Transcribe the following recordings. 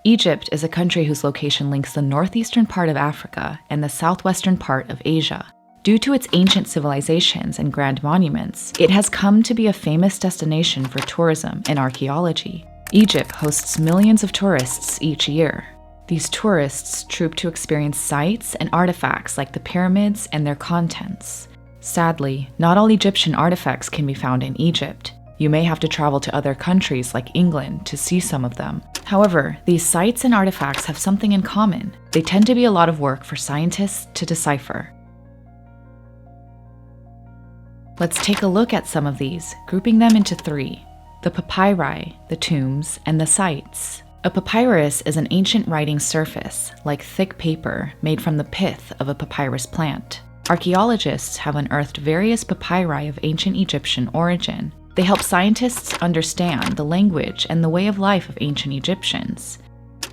Egypt is a country whose location links the northeastern part of Africa and the southwestern part of Asia. Due to its ancient civilizations and grand monuments, it has come to be a famous destination for tourism and archaeology. Egypt hosts millions of tourists each year. These tourists troop to experience sites and artifacts like the pyramids and their contents. Sadly, not all Egyptian artifacts can be found in Egypt. You may have to travel to other countries like England to see some of them. However, these sites and artifacts have something in common. They tend to be a lot of work for scientists to decipher. Let's take a look at some of these, grouping them into three: the papyri, the tombs, and the sites. A papyrus is an ancient writing surface, like thick paper, made from the pith of a papyrus plant. Archaeologists have unearthed various papyri of ancient Egyptian origin. They help scientists understand the language and the way of life of ancient Egyptians.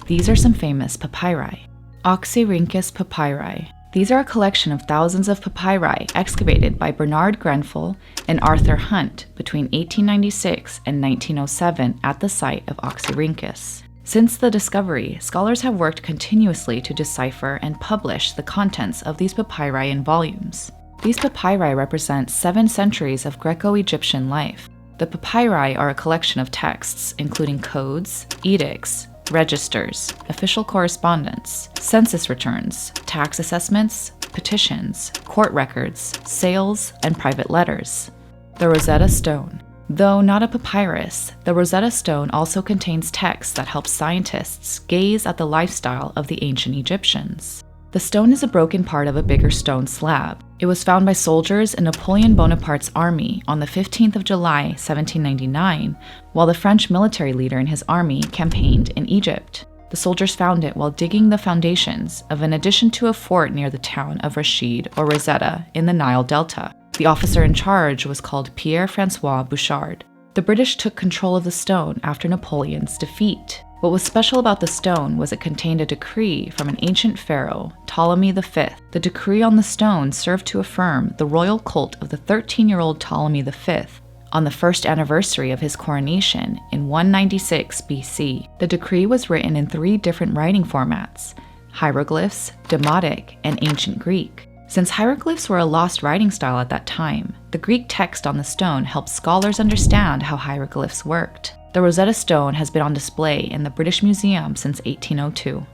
These are some famous papyri. Oxyrhynchus papyri. These are a collection of thousands of papyri excavated by Bernard Grenfell and Arthur Hunt between 1896 and 1907 at the site of Oxyrhynchus. Since the discovery, scholars have worked continuously to decipher and publish the contents of these papyri in volumes. These papyri represent 7 centuries of Greco-Egyptian life. The papyri are a collection of texts, including codes, edicts, registers, official correspondence, census returns, tax assessments, petitions, court records, sales, and private letters. The Rosetta Stone. Though not a papyrus, the Rosetta Stone also contains texts that help scientists gaze at the lifestyle of the ancient Egyptians. The stone is a broken part of a bigger stone slab. It was found by soldiers in Napoleon Bonaparte's army on the 15th of July, 1799, while the French military leader and his army campaigned in Egypt. The soldiers found it while digging the foundations of an addition to a fort near the town of Rashid or Rosetta in the Nile Delta. The officer in charge was called Pierre-François Bouchard. The British took control of the stone after Napoleon's defeat. What was special about the stone was it contained a decree from an ancient pharaoh, Ptolemy V. The decree on the stone served to affirm the royal cult of the 13-year-old Ptolemy V on the first anniversary of his coronation in 196 BC. The decree was written in 3 different writing formats: hieroglyphs, Demotic, and Ancient Greek. Since hieroglyphs were a lost writing style at that time, the Greek text on the stone helped scholars understand how hieroglyphs worked. The Rosetta Stone has been on display in the British Museum since 1802.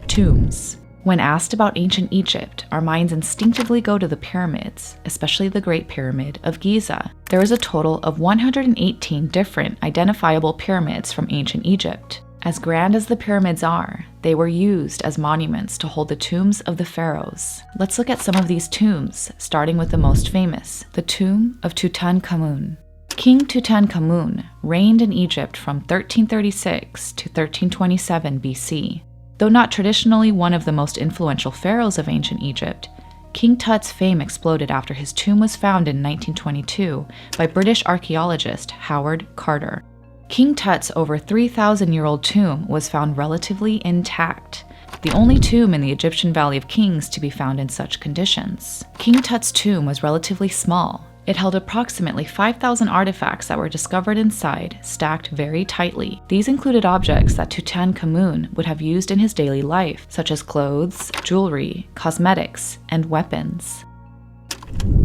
Tombs. When asked about ancient Egypt, our minds instinctively go to the pyramids, especially the Great Pyramid of Giza. There is a total of 118 different identifiable pyramids from ancient Egypt. As grand as the pyramids are, they were used as monuments to hold the tombs of the pharaohs. Let's look at some of these tombs, starting with the most famous, the tomb of Tutankhamun. King Tutankhamun reigned in Egypt from 1336 to 1327 BC. Though not traditionally one of the most influential pharaohs of ancient Egypt, King Tut's fame exploded after his tomb was found in 1922 by British archaeologist Howard Carter. King Tut's over 3,000-year-old tomb was found relatively intact, the only tomb in the Egyptian Valley of Kings to be found in such conditions. King Tut's tomb was relatively small. It held approximately 5,000 artifacts that were discovered inside, stacked very tightly. These included objects that Tutankhamun would have used in his daily life, such as clothes, jewelry, cosmetics, and weapons.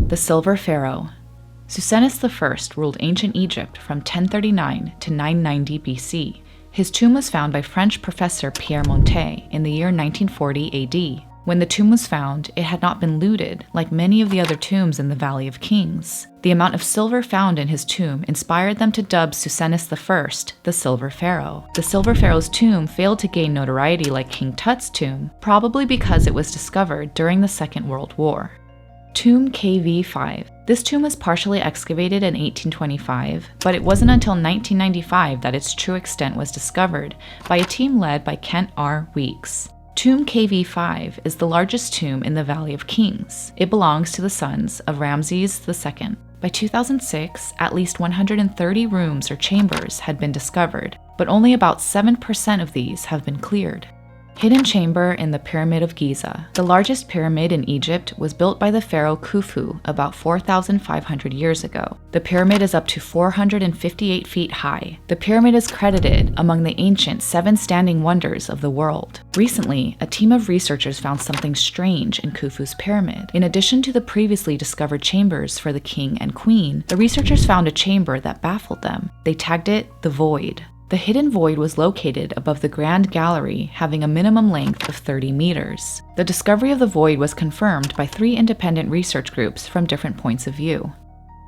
The Silver Pharaoh. Susenus I ruled ancient Egypt from 1039 to 990 BC. His tomb was found by French professor Pierre Montet in the year 1940 AD. When the tomb was found, it had not been looted like many of the other tombs in the Valley of Kings. The amount of silver found in his tomb inspired them to dub Susenus I the Silver Pharaoh. The Silver Pharaoh's tomb failed to gain notoriety like King Tut's tomb, probably because it was discovered during the Second World War. Tomb KV5. This tomb was partially excavated in 1825, but it wasn't until 1995 that its true extent was discovered by a team led by Kent R. Weeks. Tomb KV5 is the largest tomb in the Valley of Kings. It belongs to the sons of Ramses II. By 2006, at least 130 rooms or chambers had been discovered, but only about 7% of these have been cleared. Hidden chamber in the Pyramid of Giza. The largest pyramid in Egypt was built by the pharaoh Khufu about 4,500 years ago. The pyramid is up to 458 feet high. The pyramid is credited among the ancient 7 standing wonders of the world. Recently, a team of researchers found something strange in Khufu's pyramid. In addition to the previously discovered chambers for the king and queen, the researchers found a chamber that baffled them. They tagged it the Void. The hidden void was located above the Grand Gallery, having a minimum length of 30 meters. The discovery of the void was confirmed by 3 independent research groups from different points of view.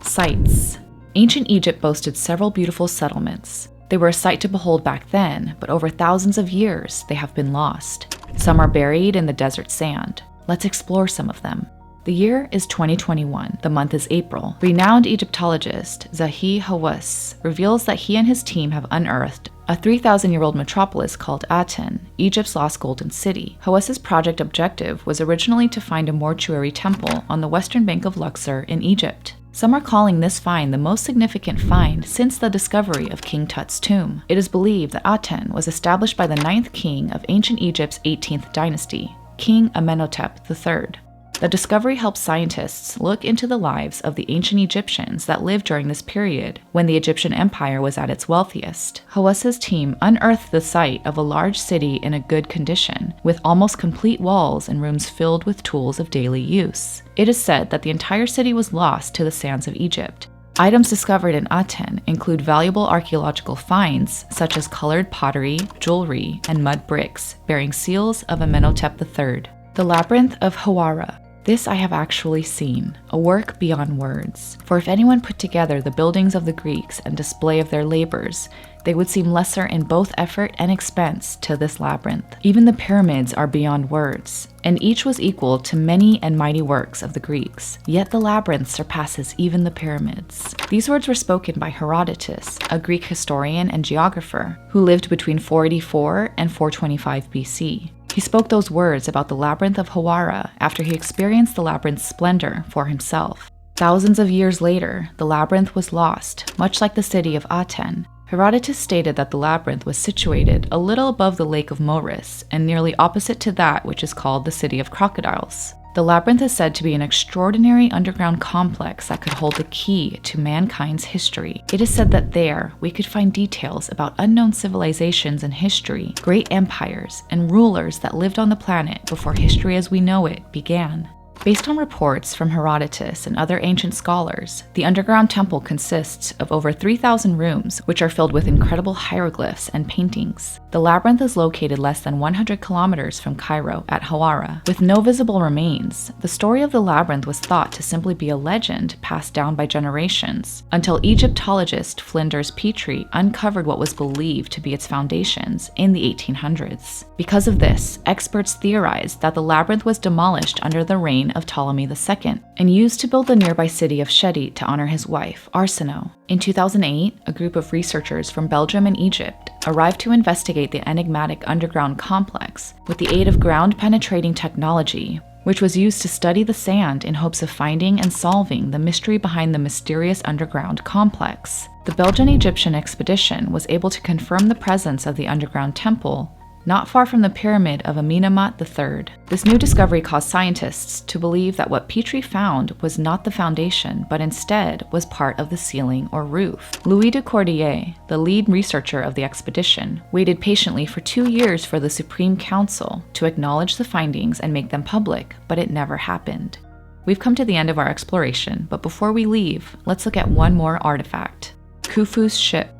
Sites. Ancient Egypt boasted several beautiful settlements. They were a sight to behold back then, but over thousands of years, they have been lost. Some are buried in the desert sand. Let's explore some of them. The year is 2021. The month is April. Renowned Egyptologist Zahi Hawass reveals that he and his team have unearthed a 3,000-year-old metropolis called Aten, Egypt's lost golden city. Hawass's project objective was originally to find a mortuary temple on the western bank of Luxor in Egypt. Some are calling this find the most significant find since the discovery of King Tut's tomb. It is believed that Aten was established by the 9th king of ancient Egypt's 18th dynasty, King Amenhotep III. The discovery helps scientists look into the lives of the ancient Egyptians that lived during this period, when the Egyptian empire was at its wealthiest. Hawass's team unearthed the site of a large city in a good condition, with almost complete walls and rooms filled with tools of daily use. It is said that the entire city was lost to the sands of Egypt. Items discovered in Aten include valuable archaeological finds such as colored pottery, jewelry, and mud bricks bearing seals of Amenhotep III. The Labyrinth of Hawara. This I have actually seen, a work beyond words. For if anyone put together the buildings of the Greeks and display of their labors, they would seem lesser in both effort and expense to this labyrinth. Even the pyramids are beyond words, and each was equal to many and mighty works of the Greeks. Yet the labyrinth surpasses even the pyramids. These words were spoken by Herodotus, a Greek historian and geographer, who lived between 484 and 425 BC. He spoke those words about the Labyrinth of Hawara after he experienced the labyrinth's splendor for himself. Thousands of years later, the labyrinth was lost, much like the city of Aten. Herodotus stated that the labyrinth was situated a little above the lake of Moeris and nearly opposite to that which is called the City of Crocodiles. The labyrinth is said to be an extraordinary underground complex that could hold the key to mankind's history. It is said that there we could find details about unknown civilizations in history, great empires, and rulers that lived on the planet before history as we know it began. Based on reports from Herodotus and other ancient scholars, the underground temple consists of over 3,000 rooms, which are filled with incredible hieroglyphs and paintings. The labyrinth is located less than 100 kilometers from Cairo at Hawara, with no visible remains. The story of the labyrinth was thought to simply be a legend passed down by generations, until Egyptologist Flinders Petrie uncovered what was believed to be its foundations in the 1800s. Because of this, experts theorized that the labyrinth was demolished under the reign of Ptolemy II and used to build the nearby city of Shedit to honor his wife, Arsinoe. In 2008, a group of researchers from Belgium and Egypt arrived to investigate the enigmatic underground complex with the aid of ground-penetrating technology, which was used to study the sand in hopes of finding and solving the mystery behind the mysterious underground complex. The Belgian-Egyptian expedition was able to confirm the presence of the underground temple not far from the pyramid of Amenemhat III. This new discovery caused scientists to believe that what Petrie found was not the foundation, but instead was part of the ceiling or roof. Louis de Cordier, the lead researcher of the expedition, waited patiently for 2 years for the Supreme Council to acknowledge the findings and make them public, but it never happened. We've come to the end of our exploration, but before we leave, let's look at one more artifact: Khufu's ship.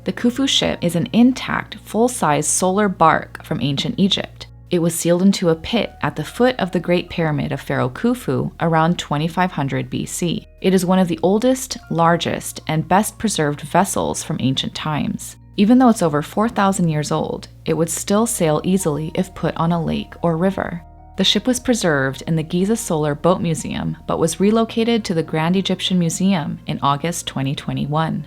The Khufu ship is an intact, full-size solar bark from ancient Egypt. It was sealed into a pit at the foot of the Great Pyramid of Pharaoh Khufu around 2500 BC. It is one of the oldest, largest, and best-preserved vessels from ancient times. Even though it's over 4,000 years old, it would still sail easily if put on a lake or river. The ship was preserved in the Giza Solar Boat Museum, but was relocated to the Grand Egyptian Museum in August 2021.